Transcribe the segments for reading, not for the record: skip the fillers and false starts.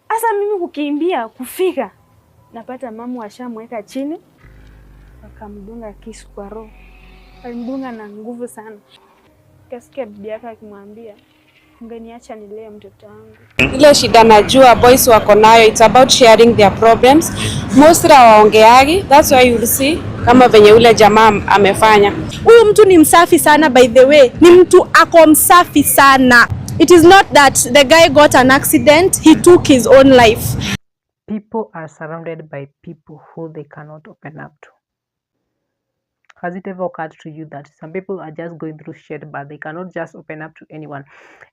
Asa mimi kukimbia kufika, napata mama washamweka chini, akamdunga kisu kwa roho. Alimdunga na nguvu sana. Kasikia bibi yake akimwambia, ungeniacha nilee mtoto wangu. Ile shida najua boys wako nayo, it's about sharing their problems. Most hawaongeagi, that's why you'll see kama venye ule jamaa amefanya. Huyu mtu ni msafi sana, by the way. Ni mtu ako msafi sana. It is not that the guy got an accident, he took his own life. People are surrounded by people who they cannot open up to. Has it ever occurred to you that some people are just going through shit, but they cannot just open up to anyone,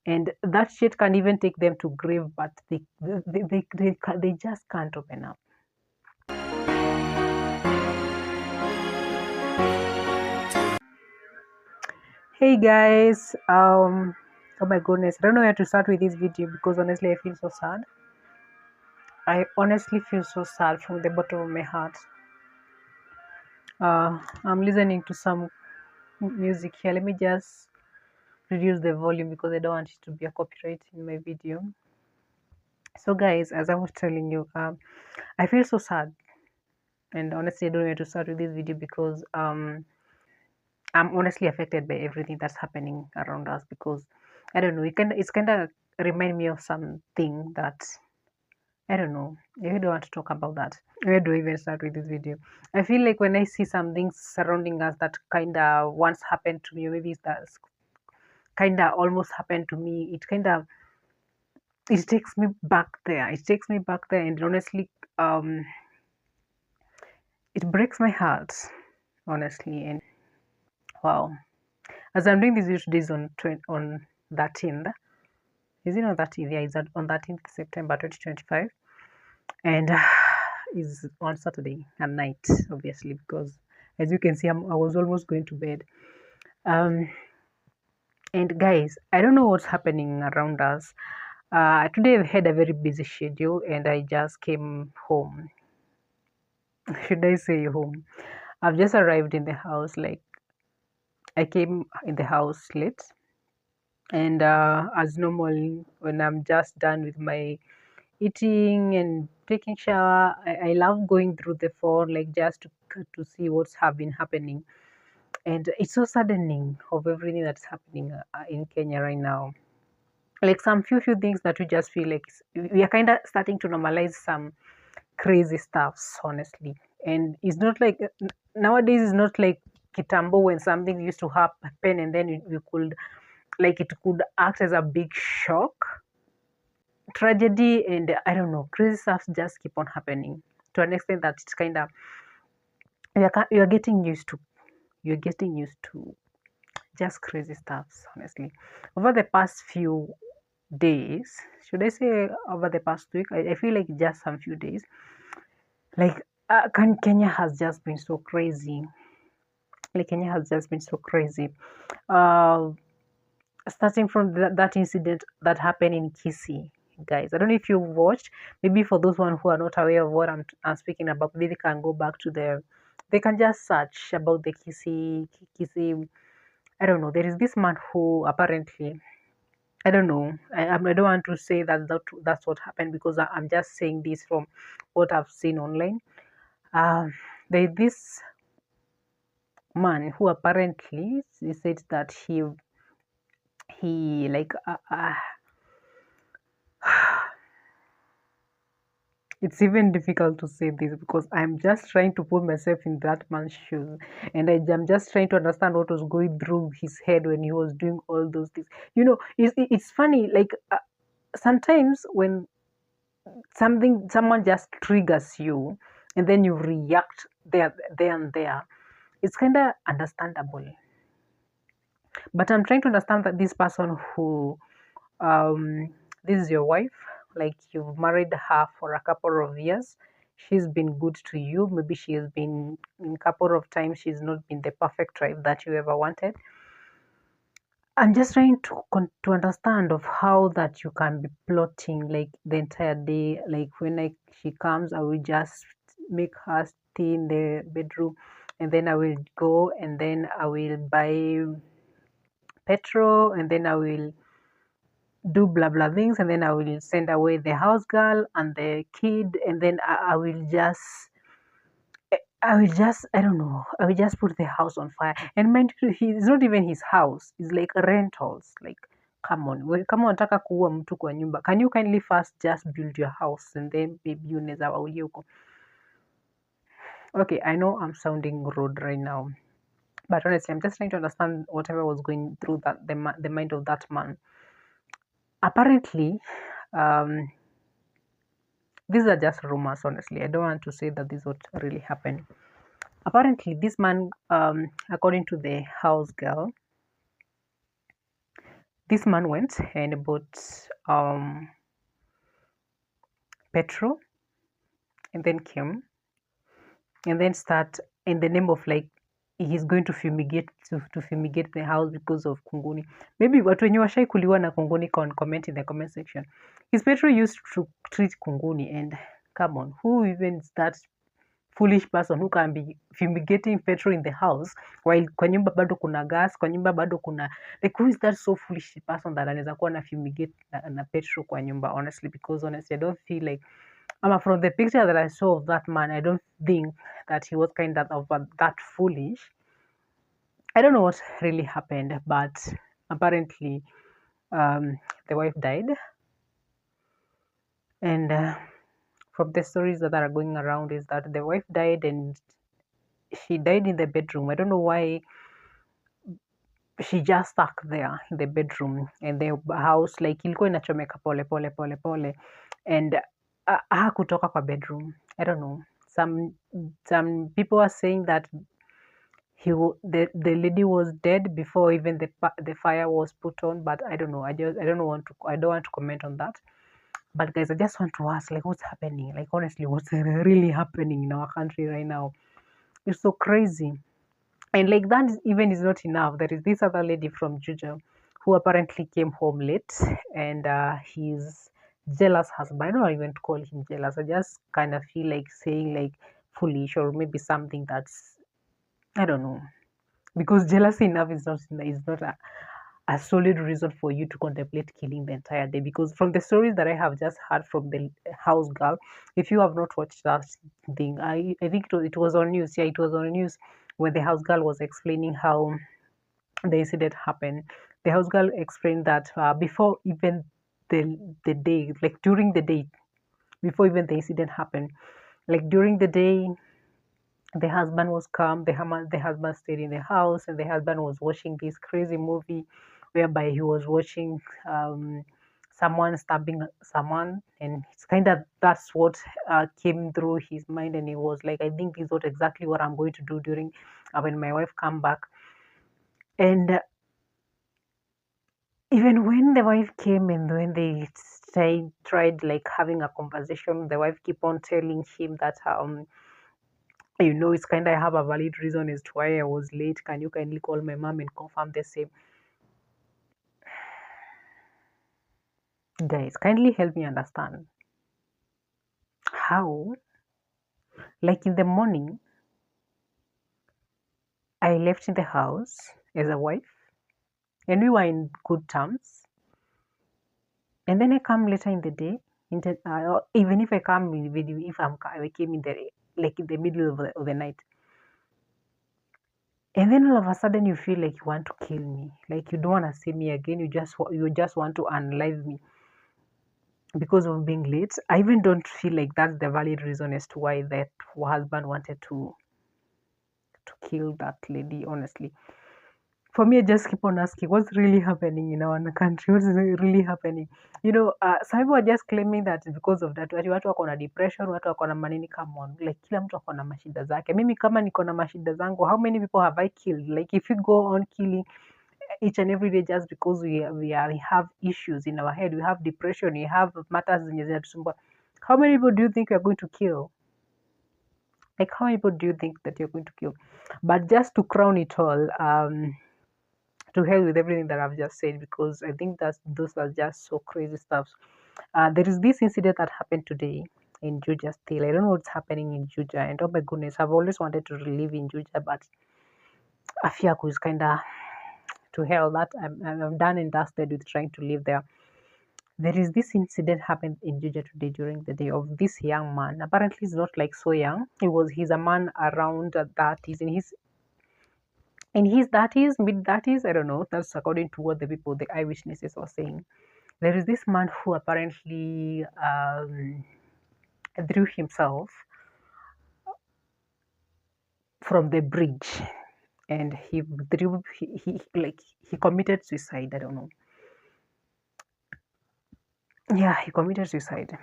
and that shit can even take them to grave, but they just can't open up. Hey guys, oh my goodness, I don't know where to start with this video because honestly I feel so sad. I honestly feel so sad from the bottom of my heart. I'm listening to some music here. Let me just reduce the volume because I don't want it to be a copyright in my video. So guys, as I was telling you, I feel so sad, and honestly I don't know where to start with this video because I'm honestly affected by everything that's happening around us, because I don't know, it's kind of remind me of something that I don't know. I don't want to talk about that. Where do I even start with this video? I feel like when I see some things surrounding us that kind of once happened to me, or maybe that's kind of almost happened to me, it takes me back there. It takes me back there, and honestly, it breaks my heart, honestly. And wow, as I'm doing this video today is on 13th. Is it on 13th? Yeah, it's on 13th September 2025, and is on Saturday at night, obviously, because as you can see, I was almost going to bed. And guys, I don't know what's happening around us. Today I had a very busy schedule, and I just came home. Should I say home? I've just arrived in the house. Like, I came in the house late, and as normal, when I'm just done with my eating and taking shower, I love going through the phone, like just to see what's have been happening. And it's so saddening of everything that's happening in Kenya right now. Like some few things that we just feel like we are kind of starting to normalize some crazy stuffs, honestly. And it's not like nowadays, it's not like kitambo when something used to happen and then we could, like, it could act as a big shock, tragedy, and I don't know, crazy stuff just keep on happening to an extent that it's kind of you're getting used to just crazy stuffs, honestly. Over the past few days, should I say over the past week, I feel like just some few days, like Kenya has just been so crazy. Like, Kenya has just been so crazy. Starting from that incident that happened in Kisii, guys. I don't know if you watched. Maybe for those one who are not aware of what I'm speaking about, maybe they can go back to they can just search about the Kisii. I don't know. There is this man who apparently, I don't know. I don't want to say that's what happened, because I'm just saying this from what I've seen online. There's this man who apparently he said that he like it's even difficult to say this because I'm just trying to put myself in that man's shoes, and I'm just trying to understand what was going through his head when he was doing all those things. You know, it's funny, like sometimes when someone just triggers you and then you react there and there, it's kind of understandable. But I'm trying to understand that this person who this is your wife, like you've married her for a couple of years, she's been good to you, maybe she has been in a couple of times, she's not been the perfect wife that you ever wanted. I'm just trying to understand of how that you can be plotting like the entire day, like when she comes, I will just make her stay in the bedroom, and then I will go and then I will buy petrol, and then I will do blah blah things, and then I will send away the house girl and the kid, and then I don't know, I will just put the house on fire. And mind you, it's not even his house, it's like rentals. Like, come on, kama unataka kuua mtu kwa nyumba, can you kindly first just build your house and then maybe unaweza waulia huko. Okay, I know I'm sounding rude right now, but honestly, I'm just trying to understand whatever was going through the mind of that man. Apparently, these are just rumors, honestly. I don't want to say that this is what really happened. Apparently, this man, according to the house girl, this man went and bought petrol, and then came and then start in the name of like he's going to fumigate the house because of kunguni. Maybe watu wenye washai kuliwa na kunguni can comment in the comment section. His petrol used to treat kunguni, and come on, who even is that foolish person who can be fumigating petrol in the house while kwa nyumba bado kuna gas, kwa nyumba bado kuna, like, who is that so foolish person that anaweza kuwa na fumigate na petrol kwa nyumba? Honestly, because honestly I don't feel like, from the picture that I saw of that man, I don't think that he was kind of that foolish. I don't know what really happened, but apparently the wife died, and from the stories that are going around is that the wife died and she died in the bedroom. I don't know why she just stuck there in the bedroom, and the house like ilikuwa inachomeka pole pole pole pole, and hakutoka kwa bedroom. I don't know. Some people are saying that the lady was dead before even the fire was put on, but I don't know. I don't want to comment on that. But guys, I just want to ask, like, what's happening? Like, honestly, what's really happening in our country right now? It's so crazy. And like that even is not enough. There is this other lady from Juja who apparently came home late, and his jealous husband, I don't even call him jealous. I just kind of feel like saying like foolish, or maybe something that's, I don't know, because jealousy enough is not a solid reason for you to contemplate killing the entire day. Because from the stories that I have just heard from the house girl, if you have not watched that thing, I think it was on news. Yeah, it was on news when the house girl was explaining how the incident happened. The house girl explained that before even the day, like during the day, before even the incident happened, like during the day, the husband was calm. The husband stayed in the house, and the husband was watching this crazy movie whereby he was watching someone stabbing someone, and it's kind of that's what came through his mind, and he was like, I think this is what exactly what I'm going to do during when my wife come back. And even when the wife came and when they tried like having a conversation, the wife keep on telling him that it's kind of, I have a valid reason as to why I was late. Can you kindly call my mom and confirm the same? Guys, kindly help me understand how, like in the morning, I left in the house as a wife and we were in good terms. And then I come later in the day, even if I come with you, if I came in the middle of the night. And then all of a sudden you feel like you want to kill me, like you don't want to see me again. You just want to unalive me because of being late. I even don't feel like that's the valid reason as to why that husband wanted to kill that lady. Honestly, for me, I just keep on asking, what's really happening in our country? What's really happening? Some people are just claiming that because of that watu wako na depression, watu wako na manini. Come on, like kila mtu ako na mashida zake. Mimi kama niko na mashida zangu, how many people have I killed? Like if you go on killing each and every day just because we have issues in our head, we have depression, we have matters zenye zinatusumbua, how many people do you think we are going to kill? Like how many people do you think that you're going to kill? But just to crown it all, to hell with everything that I've just said, because I think that those are just so crazy stuff. There is this incident that happened today. in Juja still. I don't know what's happening in Juja. And oh my goodness, I've always wanted to live in Juja, but Afiaku is kind of to hell. That I'm done and dusted with trying to live there. There is this incident happened in Juja today during the day of this young man. Apparently, he's not like so young. He's a man around 30s, in his 30s, mid 30s. I don't know. That's according to what the eyewitnesses were saying. There is this man who apparently threw himself from the bridge, and he committed suicide. I don't know. Yeah, he committed suicide.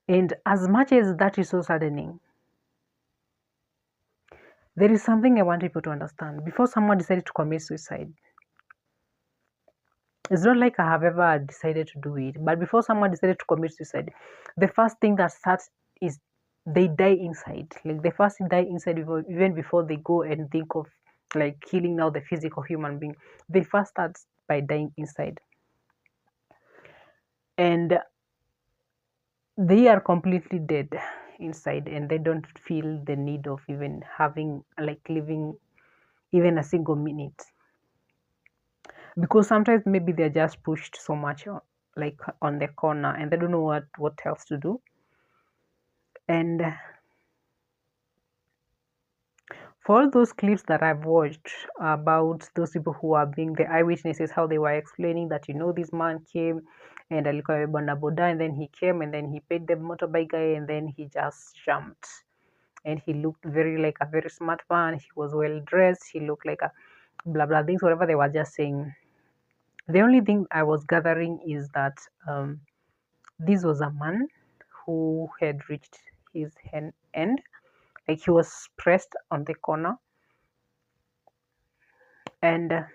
And as much as that is so saddening, there is something I want people to understand. Before someone decided to commit suicide, it's not like I have ever decided to do it, but before someone decided to commit suicide, the first thing that starts is they die inside. Like the first die inside even before they go and think of like killing now the physical human being. They first start by dying inside. And they are completely dead inside, and they don't feel the need of even having like living even a single minute, because sometimes maybe they're just pushed so much like on the corner and they don't know what else to do. And for all those clips that I've watched about those people who are being the eyewitnesses, how they were explaining that, this man came and alikuwa amebeba boda, and then he came and then he paid the motorbike guy and then he just jumped. And he looked like a very smart man. He was well dressed. He looked like a blah blah things, whatever they were just saying. The only thing I was gathering is that this was a man who had reached his end, like he was pressed on the corner, and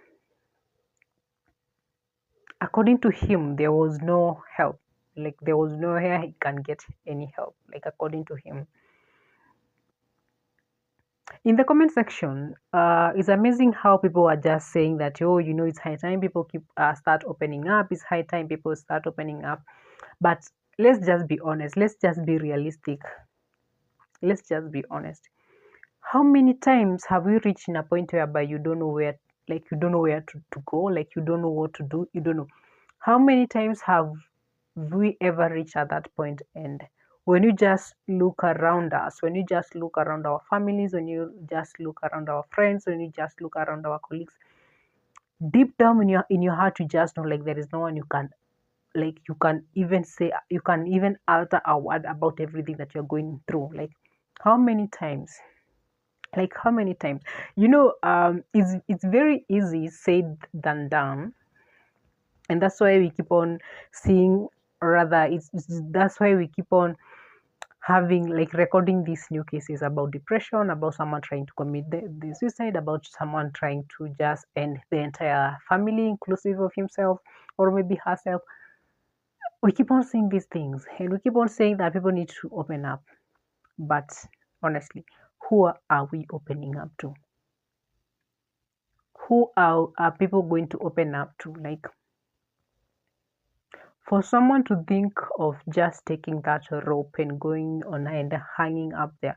according to him, there was no help. Like there was nowhere he can get any help. Like according to him. In the comment section, it's amazing how people are just saying that, oh, it's high time people start opening up. It's high time people start opening up. But let's just be honest. Let's just be realistic. Let's just be honest. How many times have we reached in a point whereby you don't know where to go, like you don't know what to do, you don't know. How many times have we ever reached at that point? And when you just look around us, when you just look around our families, when you just look around our friends, when you just look around our colleagues, deep down in your heart, you just know like there is no one you can even alter a word about everything that you're going through. Like how many times? It's very easy said than done, and that's why we keep on seeing, rather that's why we keep on having like recording these new cases about depression, about someone trying to commit the suicide, about someone trying to just end the entire family inclusive of himself or maybe herself. We keep on seeing these things and we keep on saying that people need to open up, but honestly, who are we opening up to? Who are people going to open up to? Like, for someone to think of just taking that rope and going on and hanging up there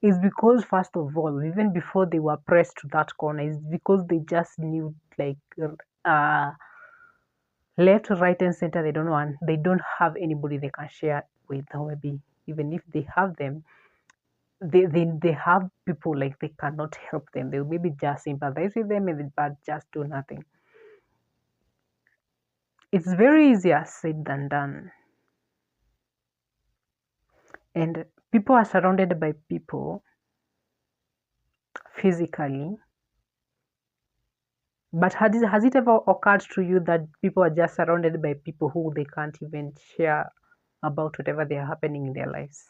is because, first of all, even before they were pressed to that corner, is because they just knew, like, left, right, and center, they don't have anybody they can share with, or maybe even if they have them, they have people like they cannot help them. They'll maybe just sympathize with them but just do nothing. It's very easier said than done. And people are surrounded by people physically. But has it ever occurred to you that people are just surrounded by people who they can't even share about whatever they are happening in their lives?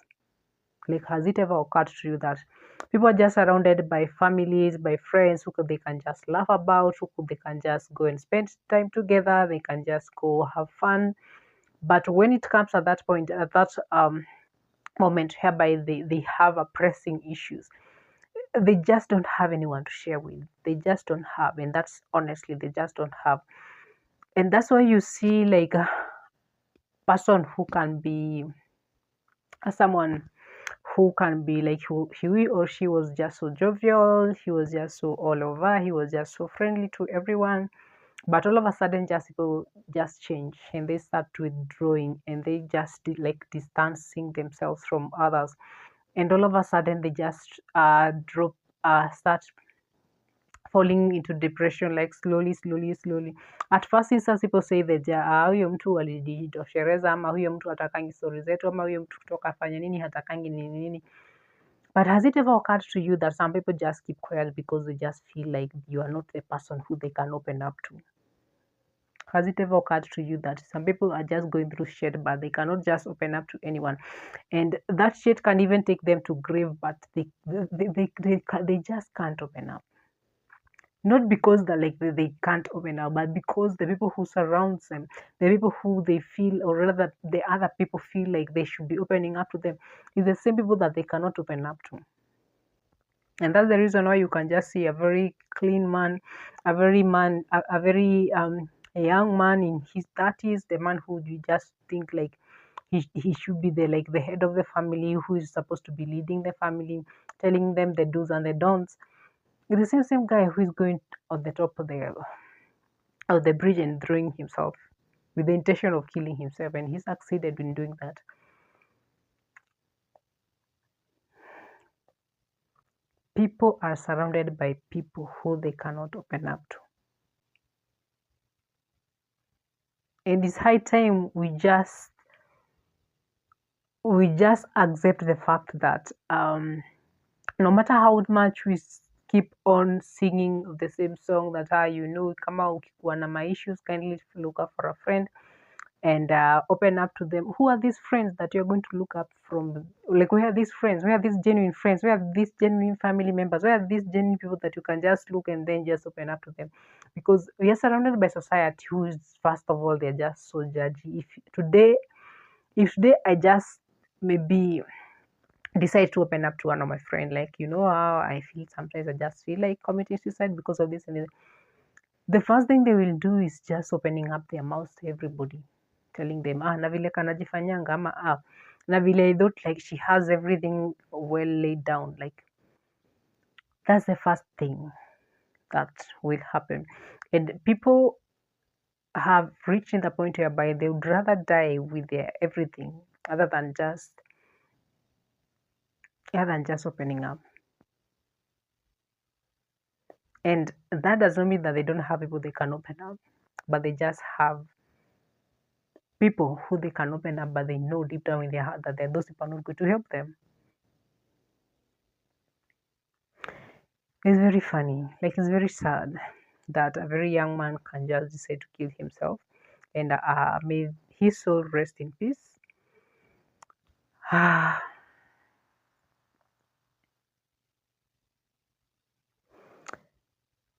Like, has it ever occurred to you that people are just surrounded by families, by friends who they can just laugh about, they can just go and spend time together, they can just go have fun. But when it comes at that point, at that moment whereby they have a pressing issues, they just don't have anyone to share with. They just don't have, and that's honestly, they just don't have. And that's why you see like person who can be someone who can be like he or she was just so jovial, he was just so all over, he was just so friendly to everyone. But all of a sudden, just people just change and they start withdrawing and they just like distancing themselves from others. And all of a sudden, they just start falling into depression like slowly. At first is as people say that huyo mtu alijitosheleza ama huyo mtu hatakangi stori zetu ama huyo mtu kutoka afanya nini hatakangi nini. But has it ever occurred to you that some people just keep quiet because they just feel like you are not the person who they can open up to? Has it ever occurred to you that some people are just going through shit, but they cannot just open up to anyone, and that shit can even take them to grave, but they just can't open up. Not because they can't open up, but because the people who surrounds them, the people who they feel, or rather the other people feel like they should be opening up to them, is the same people that they cannot open up to. And that's the reason why you can just see a very clean man, a very a young man in his 30s, the man who you just think like he should be the head of the family, who is supposed to be leading the family, telling them the do's and the don'ts. The same guy who is going on the top of the bridge and throwing himself with the intention of killing himself, and he succeeded in doing that. People are surrounded by people who they cannot open up to. And it's high time we just accept the fact that no matter how much we keep on singing the same song that kama ukikuwa na my issues, kindly look up for a friend and open up to them. Who are these friends that you're going to look up from? Like, where are these friends? Where are these genuine friends? Where are these genuine family members? Where are these genuine people that you can just look and then just open up to them? Because we are surrounded by society who is, first of all, they're just so judgy. If today I just maybe decide to open up to one of my friend, like, how I feel sometimes, I just feel like committing suicide because of this and this. The first thing they will do is just opening up their mouths to everybody, telling them na vile kanajifanyanga ama na vile I thought like she has everything well laid down. Like, that's the first thing that will happen. And people have reached in the point whereby they would rather die with their everything other than just opening up. And that doesn't mean that they don't have people they can open up, but they just have people who they can open up, but they know deep down in their heart that those people are not going to help them. It's very funny, like, it's very sad that a very young man can just decide to kill himself, and may his soul rest in peace.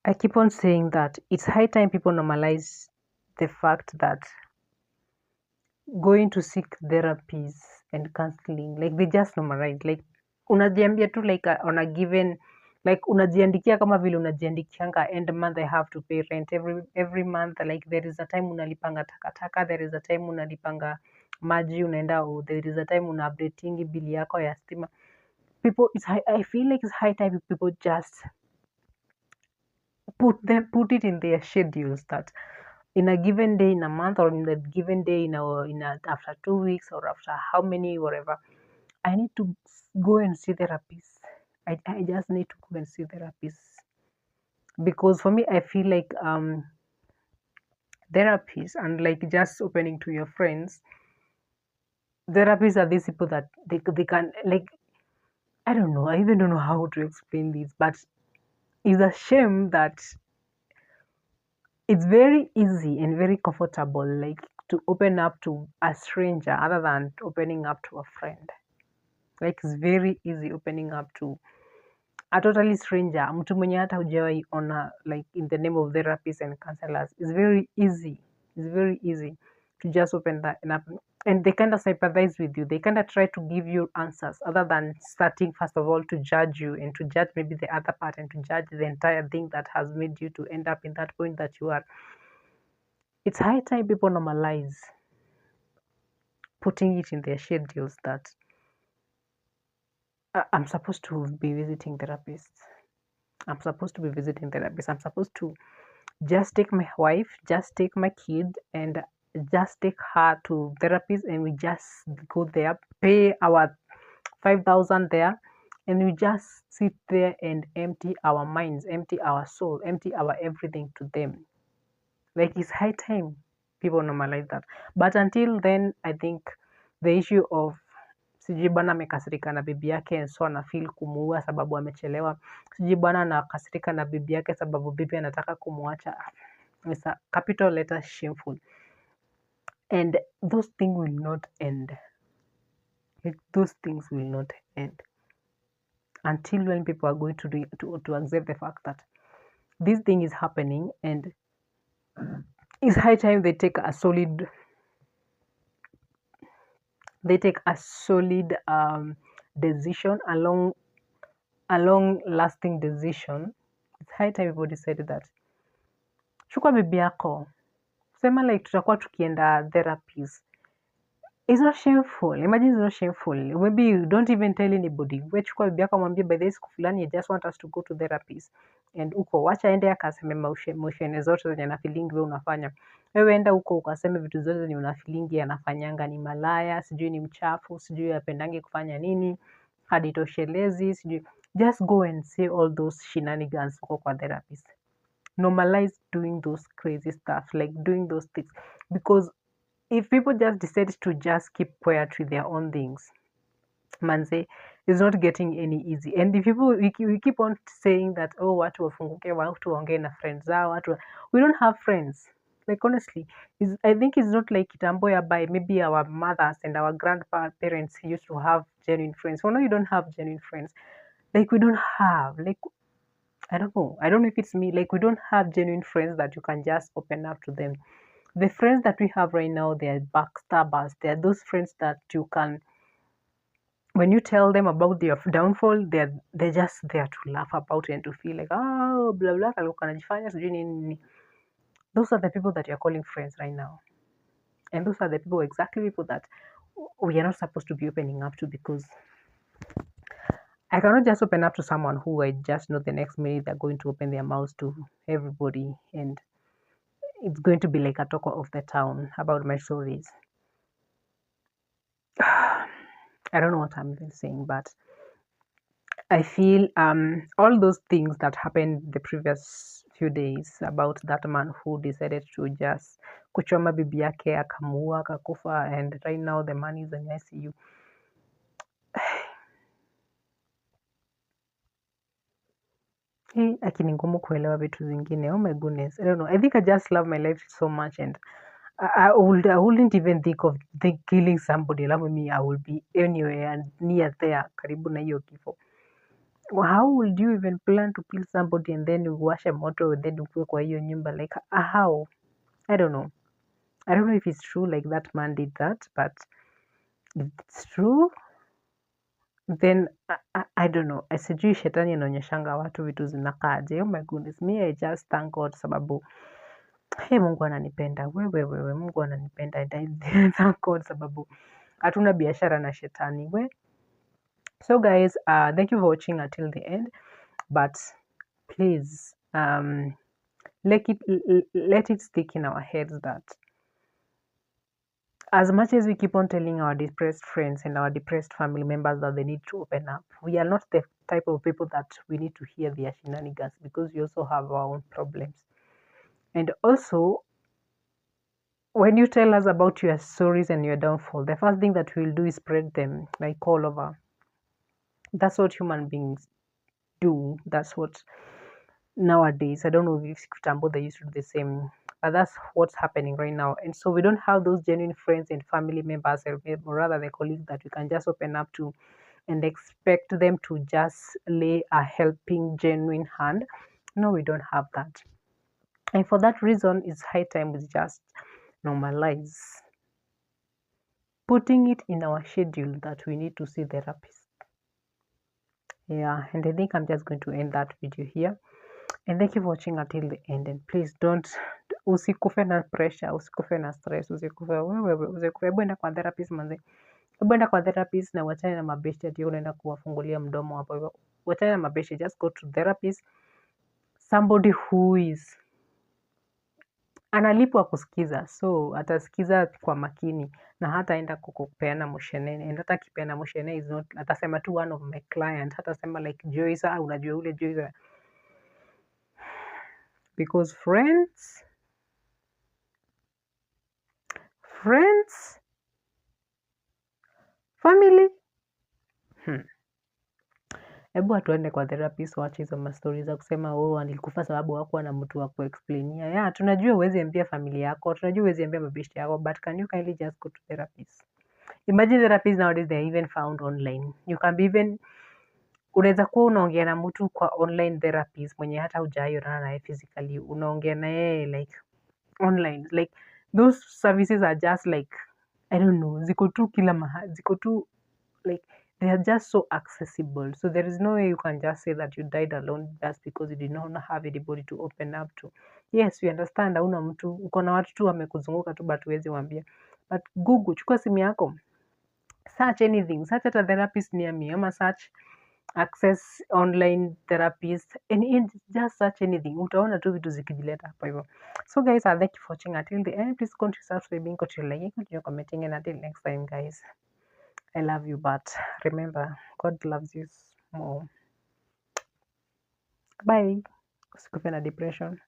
I keep on saying that it's high time people normalize the fact that going to seek therapies and counseling, like, they just normalize, like, unajiambia tu like on a given, like, unajiandikia kama vile unajiandikianga end month I have to pay rent every month, like there is a time unalipanga takataka, there is a time unalipanga maji unaenda, there is a time una updating bili yako ya stima. People, I feel like it's high time people just put it in their schedules that in a given day, in a month, or in a given day, after 2 weeks or after how many, whatever, I need to go and see therapists. I just need to go and see therapists, because for me, I feel like therapists and like just opening to your friends, therapists are these people that they can, like, I don't know, I even don't know how to explain this, but it's a shame that it's very easy and very comfortable, like, to open up to a stranger other than opening up to a friend. Like, it's very easy opening up to a totally stranger, mtu mwenye hata hujawahi ona, like, in the name of therapists and counselors. It's very easy to just open that up, and they kind of sympathize with you. They kind of try to give you answers other than starting first of all to judge you and to judge maybe the other part and to judge the entire thing that has made you to end up in that point that you are. It's high time people normalize putting it in their schedules that I'm supposed to be visiting therapists. I'm supposed to be visiting therapists. I'm supposed to just take my wife, just take my kid, and just take her to therapists, and we just go there, pay our 5,000 there, and we just sit there and empty our minds, empty our soul, empty our everything to them. Like, it's high time people normalize that. But until then, I think the issue of sijui bwana amekasirika na bibi yake and so anafeel kumuua sababu amechelewa, sijui bwana anakasirika na bibi yake sababu bibi anataka kumuacha, it's a capital letter shameful, and those things will not end. Like, those things will not end until when people are going to accept the fact that this thing is happening, and it's high time they take a solid decision, a long lasting decision. It's high time people decided that chukua bibi yako, sema like tutakuwa tukienda therapies. It's not shameful. Imagine it's not shameful. Maybe you don't even tell anybody. We chukua bibi yako mwambie by this fulani, I just want us to go to therapies. And uko wacha ende akaseme emotion zote zenye na feeling wewe unafanya. Wewe enda huko ukaseme vitu zote zenye una feeling anafanyanga ni malaya, sijui ni mchafu, sijui apendangi kufanya nini, hadi toshelezi, sijui. Just go and say all those shenanigans huko kwa therapist. Normalize doing those crazy stuff, like doing those things, because if people just decide to just keep quiet with their own things, manze, it's not getting any easy. And if people, we keep on saying that, oh, watu wafunguke, watu waongee na friends zao, we don't have friends. Like, honestly, I think it's not like kitambo by maybe our mothers and our grandparents used to have genuine friends. Well, no, you don't have genuine friends. Like, we don't have, like, I don't know if it's me, like, we don't have genuine friends that you can just open up to them. The friends that we have right now, they are backstabbers. They are those friends that you can, when you tell them about their downfall, they're just there to laugh about it and to feel like, oh, blah blah, kanajifanya sijui nini. Those are the people that you're calling friends right now, and those are the people that we are not supposed to be opening up to, because I cannot just open up to someone who I just know the next minute they're going to open their mouths to everybody, and it's going to be like a talk of the town about my stories. I don't know what I'm even saying, but I feel all those things that happened the previous few days about that man who decided to just kuchoma bibi yake akamuua akakufa, and right now the man is in ICU. Akini ngumu kuelewa vitu zingine. Oh my goodness, I don't know. I think I just love my life so much, and I wouldn't even think of killing somebody. Love me, I will be anywhere near there, karibu na hiyo kifo. How would you even plan to kill somebody and then uwashe moto and then ukue kwa hiyo nyumba? Like, how? I don't know. I don't know if it's true, like that man did that, but if it's true, then I don't know. Sijui shetani anaonyeshanga watu vitu zinakaaje. Oh my goodness, me I just thank God sababu hey, Mungu ananipenda. Wewe Mungu ananipenda. And I thank God sababu hatuna biashara na shetani. So guys, thank you for watching until the end, but please let it stick in our heads that as much as we keep on telling our depressed friends and our depressed family members that they need to open up, we are not the type of people that we need to hear their shenanigans, because we also have our own problems. And also, when you tell us about your stories and your downfall, the first thing that we'll do is spread them like all over. That's what human beings do. That's what nowadays, I don't know if kitambo they used to do the same, but that's what's happening right now. And so we don't have those genuine friends and family members, or rather the colleagues that we can just open up to and expect them to just lay a helping genuine hand. No, we don't have that. And for that reason, it's high time we just normalize putting it in our schedule that we need to see therapists. Yeah, and I think I'm just going to end that video here. And thank you for watching until the end. And please don't Usikufe na pressure, usikufe na stress, usikufe wewe, usikufe. Hebu enda kwa therapist manze. Hebu enda kwa therapist na uachane na mabeshte ati unaenda kuwafungulia mdomo hapo hivyo. Uachane na mabeshte, just go to therapist. Somebody who is analipwa kusikiza, so atasikiza kwa makini na hataenda kukupeana mshenene. And hata akipeana mshene is not, atasema tu one of my client, hatasema like Joyce, unajua ule Joyce. Because friends, family, hebu atuende kwa therapist, waache hizo mastori za kusema alikufa sababu hakuwa na mtu wa kuexplainia. Yeah, tunajua huwezi ambia familia yako, tunajua huwezi ambia mabeshte yako, but can you kindly just go to therapist? Imagine therapists nowadays, they are even found online. You can be even, unaweza kuwa unaongea na mtu kwa online therapist mwenye hata hujaionana naye physically, unaongea na yeye like online, like those services are just like, I don't know, ziko tu kila mahali, ziko tu like they are just so accessible, so there is no way you can just say that you died alone just because you did not have anybody to open up to. Yes, we understand hauna mtu, uko na watu tu wamekuzunguka tu, but huwezi waambia. But Google, chukua simu yako, search anything, search at a therapist near me, ama search access online therapist, and just search anything, utaona tu vitu zikijileta hapo hivyo. So guys, thank you for watching until the end. Please continue subscribing, continue liking, continue commenting, and until next time guys, I love you, but remember, God loves you more. Bye. Usikufe na depression.